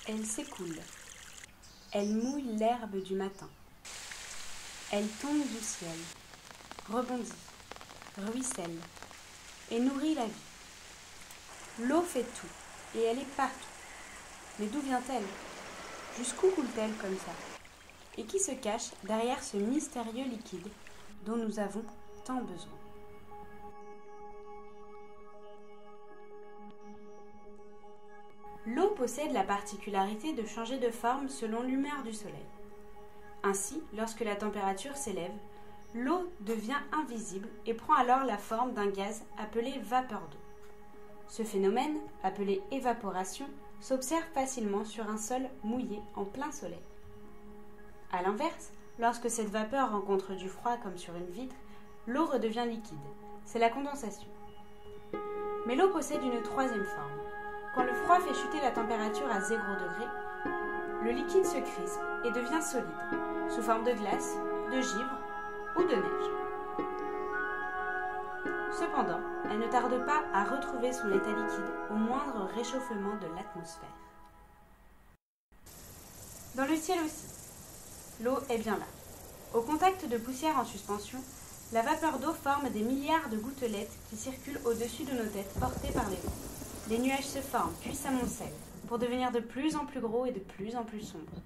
Elle s'écoule. Elle mouille l'herbe du matin. Elle tombe du ciel, rebondit, ruisselle et nourrit la vie. L'eau fait tout et elle est partout. Mais d'où vient-elle? Jusqu'où coule-t-elle comme ça? Et qui se cache derrière ce mystérieux liquide dont nous avons tant besoin? L'eau possède la particularité de changer de forme selon l'humeur du soleil. Ainsi, lorsque la température s'élève, l'eau devient invisible et prend alors la forme d'un gaz appelé vapeur d'eau. Ce phénomène, appelé évaporation, s'observe facilement sur un sol mouillé en plein soleil. A l'inverse, lorsque cette vapeur rencontre du froid comme sur une vitre, l'eau redevient liquide. C'est la condensation. Mais l'eau possède une troisième forme. Quand le froid fait chuter la température à 0 degré, le liquide se crispe et devient solide, sous forme de glace, de givre ou de neige. Cependant, elle ne tarde pas à retrouver son état liquide au moindre réchauffement de l'atmosphère. Dans le ciel aussi, l'eau est bien là. Au contact de poussière en suspension, la vapeur d'eau forme des milliards de gouttelettes qui circulent au-dessus de nos têtes portées par les vents. Les nuages se forment puis s'amoncellent pour devenir de plus en plus gros et de plus en plus sombres.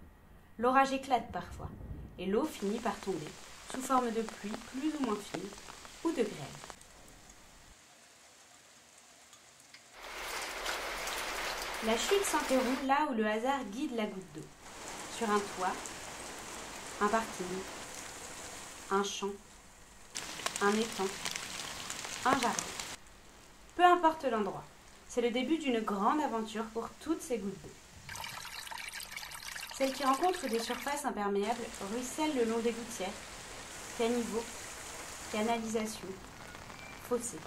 L'orage éclate parfois et l'eau finit par tomber sous forme de pluie plus ou moins fine ou de grêle. La chute s'interrompt là où le hasard guide la goutte d'eau. Sur un toit, un parking, un champ, un étang, un jardin. Peu importe l'endroit, c'est le début d'une grande aventure pour toutes ces gouttes d'eau. Celles qui rencontrent des surfaces imperméables ruissellent le long des gouttières, caniveaux, canalisations, fossés,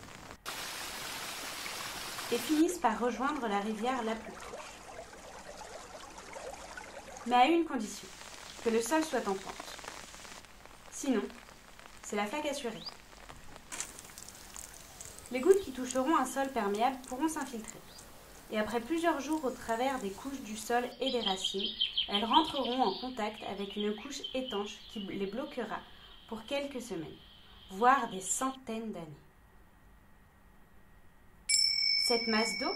et finissent par rejoindre la rivière la plus proche. Mais à une condition, que le sol soit en pente. Sinon, c'est la flaque assurée. Les gouttes qui toucheront un sol perméable pourront s'infiltrer. Et après plusieurs jours au travers des couches du sol et des racines, elles rentreront en contact avec une couche étanche qui les bloquera pour quelques semaines, voire des centaines d'années. Cette masse d'eau,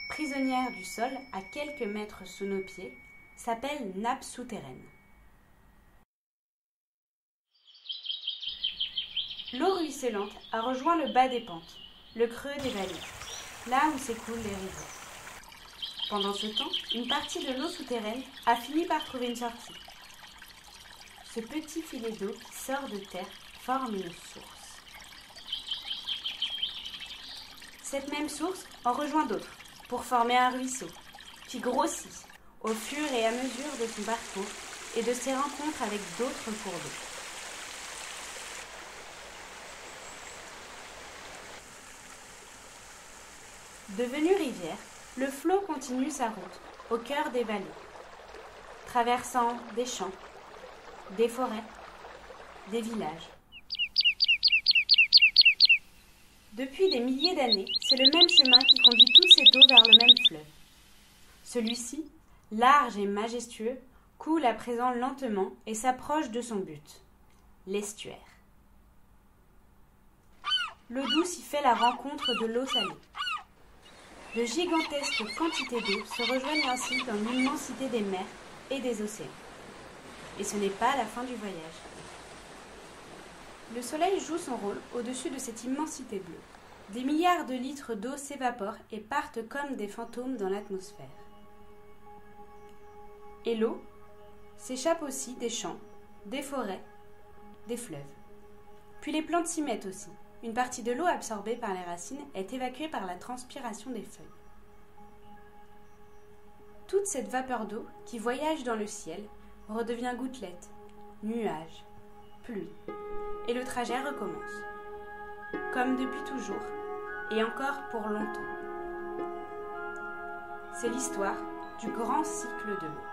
prisonnière du sol à quelques mètres sous nos pieds, s'appelle nappe souterraine. L'eau ruisselante a rejoint le bas des pentes, le creux des vallées, là où s'écoulent les rivières. Pendant ce temps, une partie de l'eau souterraine a fini par trouver une sortie. Ce petit filet d'eau qui sort de terre forme une source. Cette même source en rejoint d'autres pour former un ruisseau qui grossit au fur et à mesure de son parcours et de ses rencontres avec d'autres cours d'eau. Devenu rivière, le flot continue sa route au cœur des vallées, traversant des champs, des forêts, des villages. Depuis des milliers d'années, c'est le même chemin qui conduit toute cette eau vers le même fleuve. Celui-ci, large et majestueux, coule à présent lentement et s'approche de son but, l'estuaire. L'eau douce y fait la rencontre de l'eau salée. De gigantesques quantités d'eau se rejoignent ainsi dans l'immensité des mers et des océans. Et ce n'est pas la fin du voyage. Le soleil joue son rôle au-dessus de cette immensité bleue. Des milliards de litres d'eau s'évaporent et partent comme des fantômes dans l'atmosphère. Et l'eau s'échappe aussi des champs, des forêts, des fleuves. Puis les plantes s'y mettent aussi. Une partie de l'eau absorbée par les racines est évacuée par la transpiration des feuilles. Toute cette vapeur d'eau qui voyage dans le ciel redevient gouttelette, nuage, pluie, et le trajet recommence, comme depuis toujours, et encore pour longtemps. C'est l'histoire du grand cycle de l'eau.